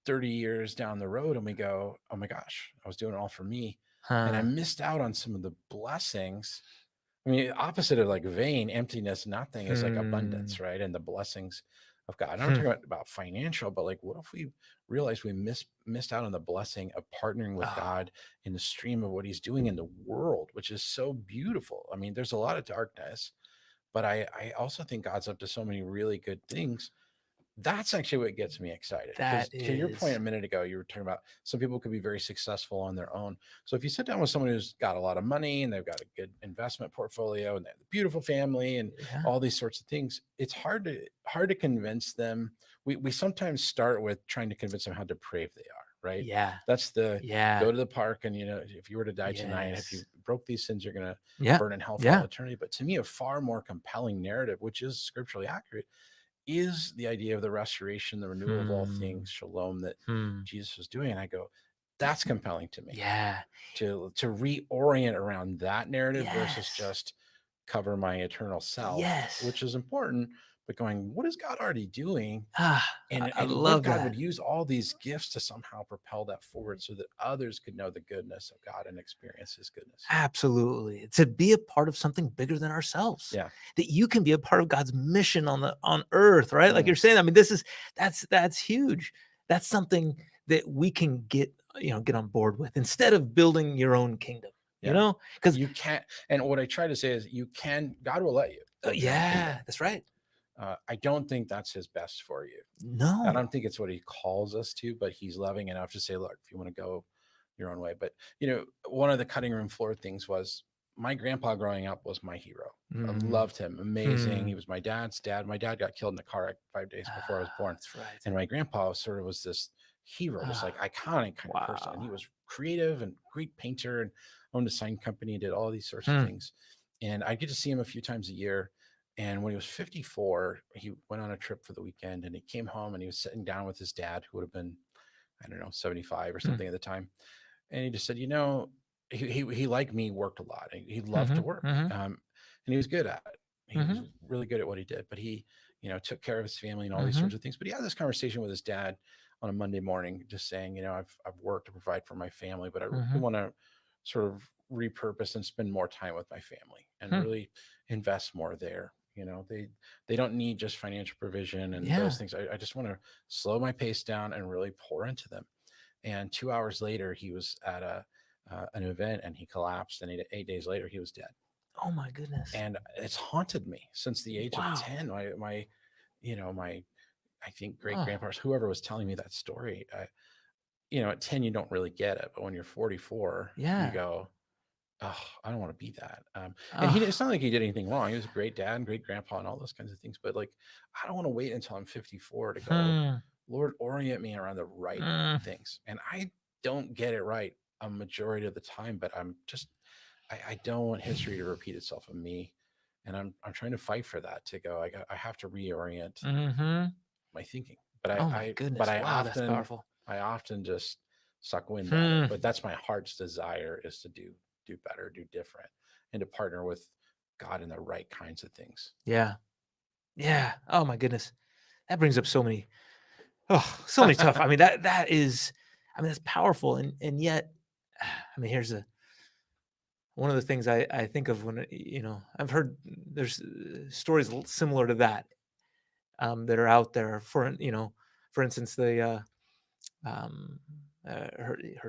30 years down the road and we go, oh my gosh, I was doing it all for me. And I missed out on some of the blessings. I mean, opposite of like vain, emptiness, nothing is like abundance, right? And the blessings of God. And I'm talking about financial, but like, what if we realized we missed out on the blessing of partnering with God in the stream of what he's doing in the world, which is so beautiful. I mean, there's a lot of darkness, but I also think God's up to so many really good things. That's actually what gets me excited. To your point a minute ago, you were talking about some people could be very successful on their own. So if you sit down with someone who's got a lot of money and they've got a good investment portfolio and they have a beautiful family and all these sorts of things, it's hard to convince them. We sometimes start with trying to convince them how depraved they are, right? Yeah. That's go to the park and, if you were to die tonight, if you broke these sins, you're going to burn in hell for all eternity. But to me, a far more compelling narrative, which is scripturally accurate, is the idea of the restoration, the renewal of all things, shalom, that Jesus was doing. And I go, that's compelling to me. Yeah. To reorient around that narrative versus just cover my eternal self, which is important. But going, what is God already doing? And I love God that. would use all these gifts to somehow propel that forward so that others could know the goodness of God and experience his goodness. Absolutely. To be a part of something bigger than ourselves. Yeah. That you can be a part of God's mission on earth, right? Like you're saying, I mean, that's huge. That's something that we can get on board with instead of building your own kingdom, because you can't. And what I try to say is God will let you. That's right. I don't think that's his best for you. No. I don't think it's what he calls us to, but he's loving enough to say, look, if you want to go your own way. But, one of the cutting room floor things was my grandpa growing up was my hero. I loved him. Amazing. He was my dad's dad. My dad got killed in a car wreck 5 days before I was born. That's right. And my grandpa was this hero, this like iconic kind of person. And he was creative and great painter and owned a sign company and did all these sorts of things. And I get to see him a few times a year. And when he was 54, he went on a trip for the weekend and he came home and he was sitting down with his dad, who would have been, I don't know, 75 or something at the time. And he just said, he like me worked a lot. He loved to work. And he was good at it. He was really good at what he did, but he, took care of his family and all these sorts of things. But he had this conversation with his dad on a Monday morning, just saying, I've worked to provide for my family, but I really want to sort of repurpose and spend more time with my family and really invest more there. They don't need just financial provision and those things. I just want to slow my pace down and really pour into them. And 2 hours later, he was at an event and he collapsed. And 8 days later, he was dead. Oh my goodness! And it's haunted me since the age of 10. My I think great grandparents, whoever was telling me that story, at 10 you don't really get it, but when you're 44, you go, oh, I don't want to be that. And it's not like he did anything wrong. He was a great dad and great grandpa and all those kinds of things. But like, I don't want to wait until I'm 54 to go, Lord, orient me around the right things. And I don't get it right a majority of the time, but I don't want history to repeat itself in me. And I'm trying to fight for that, to go, I have to reorient my thinking. But that's powerful. I often just suck wind at it. But that's my heart's desire, is to do better, do different, and to partner with God in the right kinds of things. Yeah. Oh my goodness. that brings up so many tough. I mean, that's powerful. And yet, I mean, here's one of the things I think of when, I've heard there's stories similar to that, that are out there for instance, her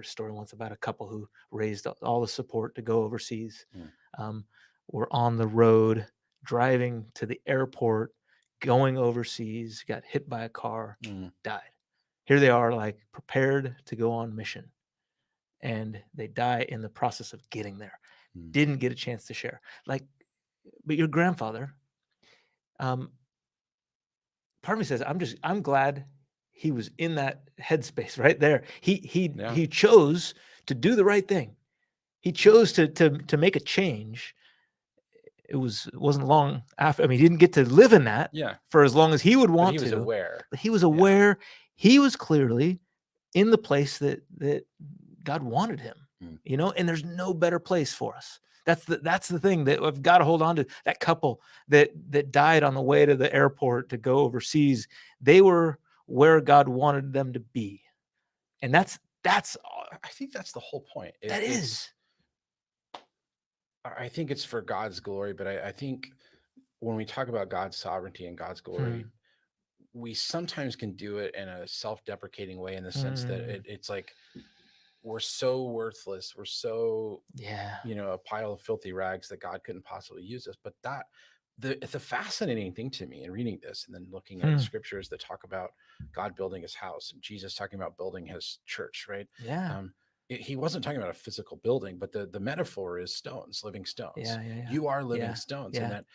story once about a couple who raised all the support to go overseas, were on the road driving to the airport, going overseas, got hit by a car, died. Here they are, like, prepared to go on mission, and they die in the process of getting there. Didn't get a chance to share. Like, but your grandfather, part of me says, I'm glad he was in that headspace right there. He chose to do the right thing. He chose to make a change. It wasn't long after. I mean, he didn't get to live in that for as long as he would want to. He was aware. But he was aware. He was clearly in the place that God wanted him. And there's no better place for us. That's the thing that I've got to hold on to. That couple that died on the way to the airport to go overseas, they were where God wanted them to be. And that's I think that's the whole point. I think it's for God's glory, but I think when we talk about God's sovereignty and God's glory, we sometimes can do it in a self-deprecating way, in the sense that it's like, we're so worthless. We're so, a pile of filthy rags that God couldn't possibly use us. But the fascinating thing to me in reading this, and then looking at the scriptures that talk about God building his house and Jesus talking about building his church, right? Yeah. He wasn't talking about a physical building, but the metaphor is stones, living stones. Yeah. You are living stones. And that,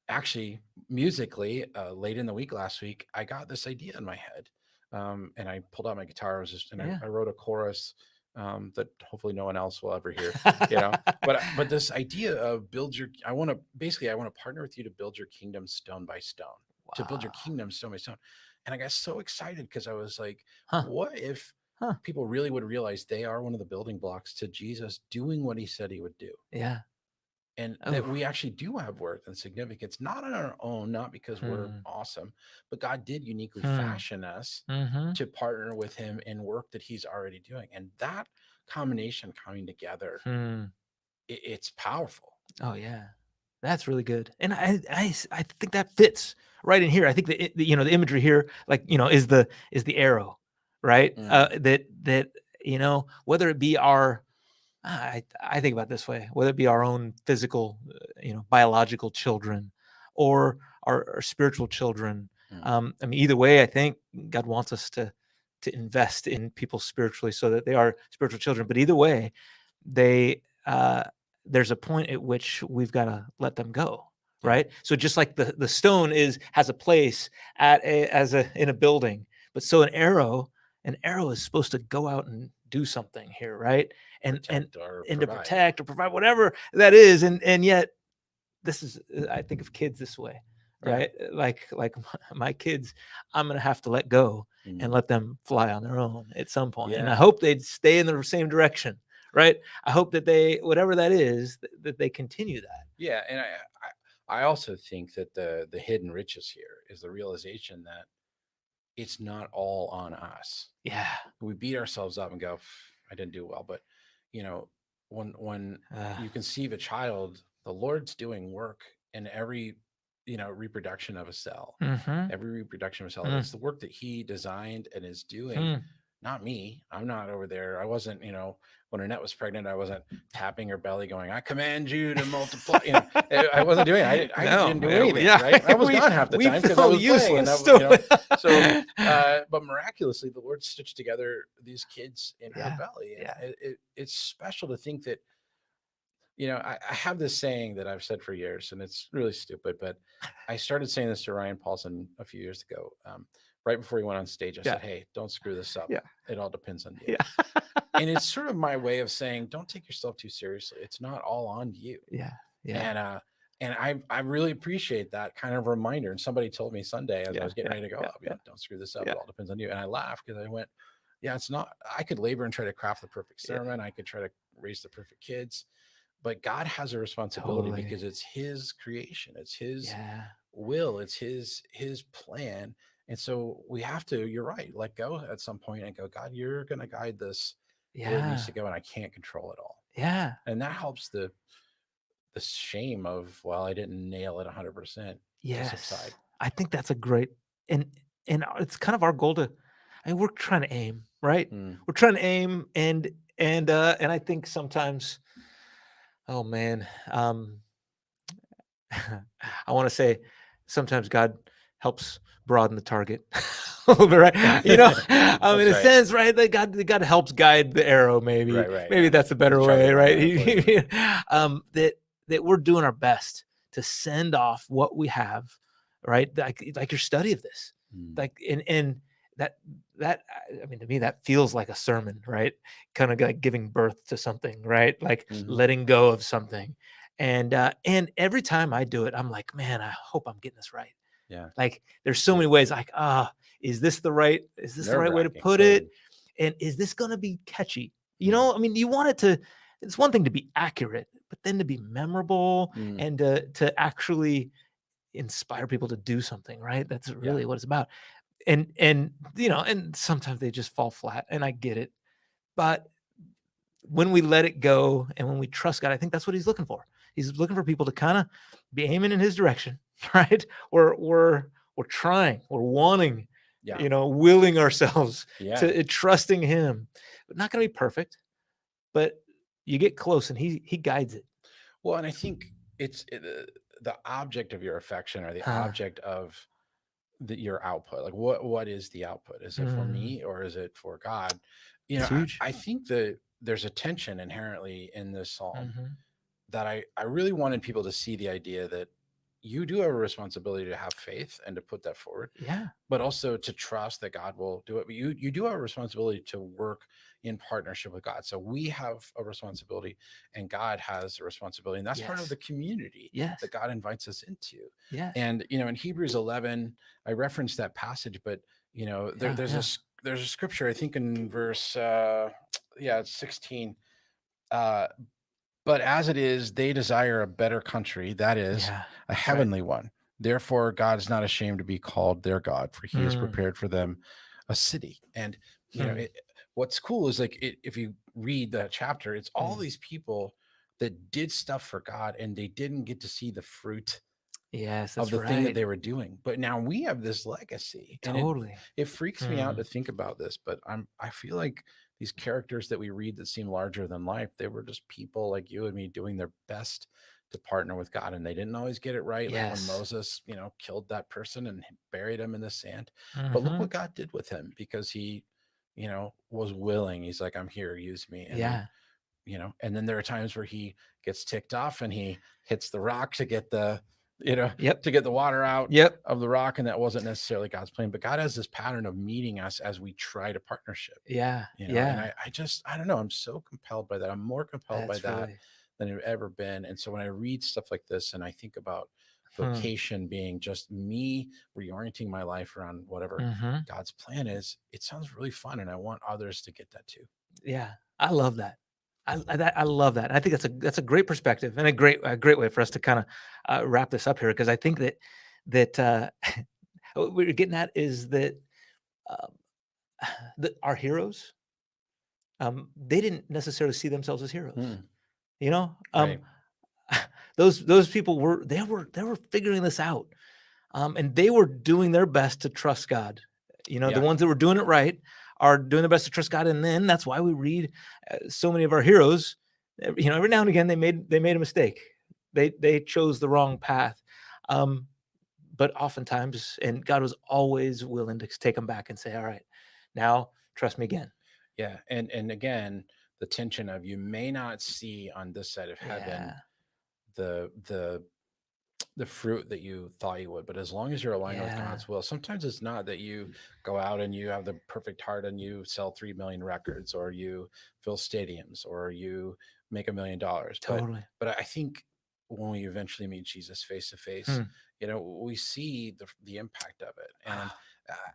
actually musically, late in the week last week, I got this idea in my head. And I pulled out my guitar. I wrote a chorus that hopefully no one else will ever hear. But this idea of I want to partner with you to build your kingdom stone by stone. Wow. To build your kingdom stone by stone. And I got so excited because I was like, what if people really would realize they are one of the building blocks to Jesus doing what he said he would do? Yeah. And that we actually do have worth and significance, not on our own, not because we're awesome, but God did uniquely fashion us to partner with him in work that he's already doing. And that combination coming together, it's powerful. Oh yeah, that's really good. And I think that fits right in here. I think that the imagery here, like, is the arrow, right? That whether it be our, I think about it this way, whether it be our own physical, biological children, or our spiritual children. I mean, either way, I think God wants us to invest in people spiritually so that they are spiritual children. But either way, there's a point at which we've got to let them go. Right. So just like the stone has a place in a building, but so an arrow is supposed to go out and do something here, right? And to protect or provide, whatever that is. And yet this is, I think of kids this way, right? Like my kids, I'm going to have to let go and let them fly on their own at some point. And I hope they'd stay in the same direction, right? I hope that they, whatever that is, that they continue that. Yeah. And I also think that the hidden riches here is the realization that it's not all on us. Yeah. We beat ourselves up and go, I didn't do well. But, when you conceive a child, the Lord's doing work in every, reproduction of a cell. Every reproduction of a cell. It's the work that he designed and is doing. Not me. I'm not over there. I wasn't, when Annette was pregnant, I wasn't tapping her belly going, I command you to multiply. I wasn't doing it. I didn't do anything, right? I was gone half the time because I was playing. But miraculously, the Lord stitched together these kids in her belly. And it's special to think that, I have this saying that I've said for years, and it's really stupid, but I started saying this to Ryan Paulson a few years ago. Right before he went on stage, I said, hey, don't screw this up. It all depends on you. And it's sort of my way of saying, don't take yourself too seriously. It's not all on you. And I really appreciate that kind of reminder. And somebody told me Sunday as I was getting ready to go up, don't screw this up. It all depends on you. And I laughed because I went, it's not, I could labor and try to craft the perfect sermon. I could try to raise the perfect kids, but God has a responsibility because it's his creation. It's his will. It's his plan. And so we have to, you're right, let go at some point and go, God, you're going to guide this where it needs to go. And I can't control it all. Yeah. And that helps the shame of, well, I didn't nail it 100%. Yes. To subside. I think that's a great, and it's kind of our goal to, we're trying to aim, right? We're trying to aim, and I think sometimes, oh man, I want to say sometimes God helps broaden the target a little bit, right? You know, in a sense, right? That God helps guide the arrow, maybe. Right, maybe that's a better way, right? That we're doing our best to send off what we have, right? Like your study of this, like and that I mean, to me that feels like a sermon, right? Kind of like giving birth to something, right? Like letting go of something. And every time I do it, I'm like, man, I hope I'm getting this right. Yeah. Like there's so many ways, like, is this the right way to put it? And is this going to be catchy? You know, I mean, you want it to, it's one thing to be accurate, but then to be memorable and to actually inspire people to do something, right? That's really what it's about. And, you know, and sometimes they just fall flat, and I get it. But when we let it go and when we trust God, I think that's what he's looking for. He's looking for people to kind of be aiming in his direction, right? We're trying, we're wanting, you know, willing ourselves to trusting him, but not going to be perfect, but you get close and he guides it. Well, and I think it's the object of your affection, or the object of your output. Like what is the output? Is it for me, or is it for God? You know, I think that there's a tension inherently in this psalm that I really wanted people to see the idea that you do have a responsibility to have faith and to put that forward. Yeah. But also to trust that God will do it. But you do have a responsibility to work in partnership with God. So we have a responsibility, and God has a responsibility. And that's part of the community that God invites us into. Yeah. And, you know, in Hebrews 11, I referenced that passage, but, you know, there's a scripture, I think in verse, it's 16. But as it is, they desire a better country, that is a heavenly one. Therefore, God is not ashamed to be called their God, for he has prepared for them a city. And, you know, what's cool is like, if you read the chapter, it's all these people that did stuff for God, and they didn't get to see the fruit of the thing that they were doing. But now we have this legacy. Totally. And it freaks me out to think about this, but I feel like these characters that we read that seem larger than life, they were just people like you and me doing their best to partner with God. And they didn't always get it right. Like when Moses, you know, killed that person and buried him in the sand. But look what God did with him, because he, you know, was willing. He's like, I'm here, use me. And then, you know, and then there are times where he gets ticked off and he hits the rock to get the, you know, to get the water out of the rock. And that wasn't necessarily God's plan, but God has this pattern of meeting us as we try to partnership. You know? And I don't know, I'm so compelled by that. I'm more compelled by that than I've ever been. And so when I read stuff like this, and I think about vocation being just me reorienting my life around whatever God's plan is, it sounds really fun. And I want others to get that too. Yeah. I love that. I love that. I think that's a great perspective, and a great way for us to kind of wrap this up here, because I think that what we're getting at is that our heroes, they didn't necessarily see themselves as heroes. You know, those people were figuring this out, and they were doing their best to trust God. You know, the ones that were doing it right are doing their best to trust God. And then that's why we read so many of our heroes, you know, every now and again, they made a mistake. They chose the wrong path. But oftentimes, and God was always willing to take them back and say, all right, now trust me again. Yeah. And again, the tension of, you may not see on this side of heaven the fruit that you thought you would, but as long as you're aligned with God's will, sometimes it's not that you go out and you have the perfect heart and you sell 3 million records, or you fill stadiums, or you make $1 million. Totally. But I think when we eventually meet Jesus face to face, you know, we see the impact of it. And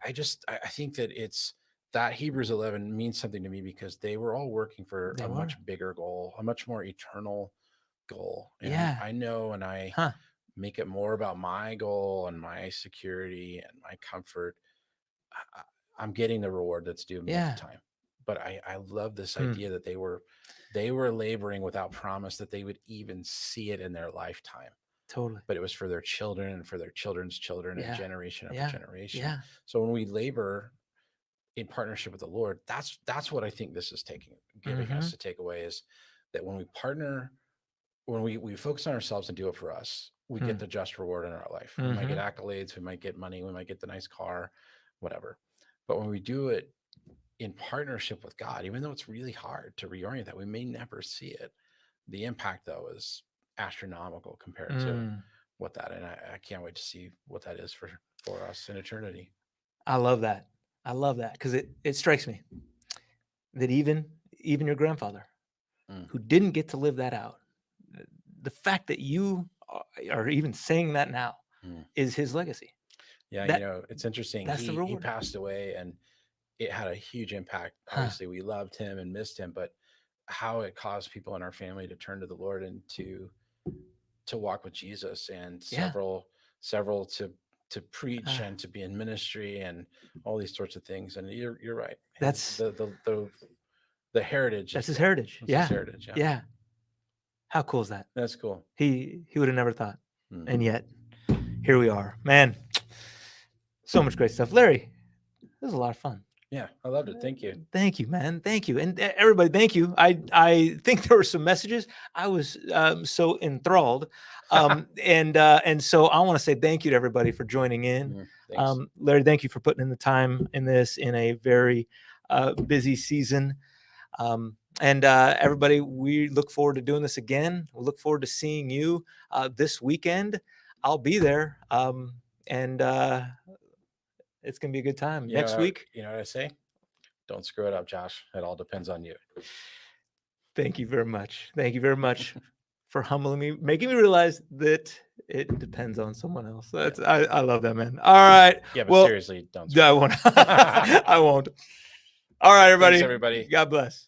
I think that it's that Hebrews 11 means something to me, because they were all working for a much bigger goal, a much more eternal goal. And I know, and make it more about my goal and my security and my comfort, I'm getting the reward that's due me at the time. But I love this idea that they were laboring without promise that they would even see it in their lifetime. Totally. But it was for their children and for their children's children and generation after generation. Yeah. So when we labor in partnership with the Lord, that's what I think this is giving us to take away, is that when we partner, when we focus on ourselves and do it for us, we get the just reward in our life. We might get accolades, we might get money, we might get the nice car, whatever. But when we do it in partnership with God, even though it's really hard to reorient that, we may never see it. The impact, though, is astronomical compared to what that, and I can't wait to see what that is for us in eternity. I love that. Because it strikes me that even your grandfather, who didn't get to live that out, the fact that you are even saying that now is his legacy. Yeah, it's interesting. He passed away, and it had a huge impact. Obviously, we loved him and missed him, but how it caused people in our family to turn to the Lord and to walk with Jesus, and several to preach and to be in ministry and all these sorts of things. And you're right. That's the heritage. That's his heritage. His heritage. Yeah. How cool is that? That's cool. He would have never thought. And yet here we are, man. So much great stuff. Larry, this was a lot of fun. Yeah, I loved it. Thank you. Thank you, man. Thank you. And everybody, thank you. I think there were some messages. I was so enthralled. And so I want to say thank you to everybody for joining in. Larry, thank you for putting in the time in this in a very busy season. And everybody, we look forward to doing this again. We look forward to seeing you this weekend. I'll be there. And it's going to be a good time. Next week. You know what I say? Don't screw it up, Josh. It all depends on you. Thank you very much. Thank you very much for humbling me, making me realize that it depends on someone else. I love that, man. All right. Yeah, but seriously, don't. I won't. I won't. All right, everybody. Thanks, everybody. God bless.